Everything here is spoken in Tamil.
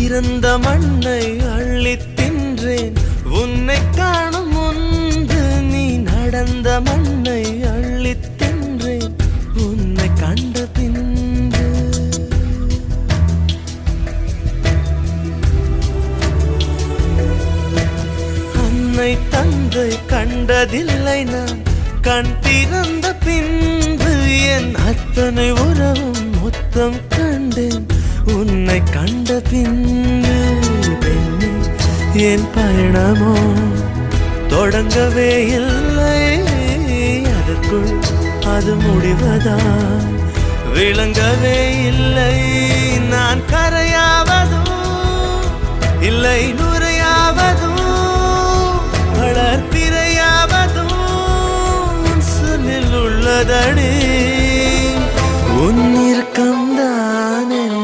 பிறந்த மண்ணை அள்ளித் தின்றேன் உன்னை காணும் முன்பு. நீ நடந்த மண்ணை அள்ளித் தின்றேன் உன்னை கண்ட பின்பு. அன்னை தந்தை கண்டதில்லை நான் கண் திறந்த பின்பு. என் அத்தனை உறவும் மொத்தம் கண்டேன் உன்னை கண்ட பின்பு. என் பயணமோ தொடங்கவே இல்லை, அதற்குள் அது முடிவதா விளங்கவே இல்லை. நான் கரையாவதும் இல்லை நுரையாவதும் வளர்ப்பிறையாவதும் சொல்லில் உள்ளதடி.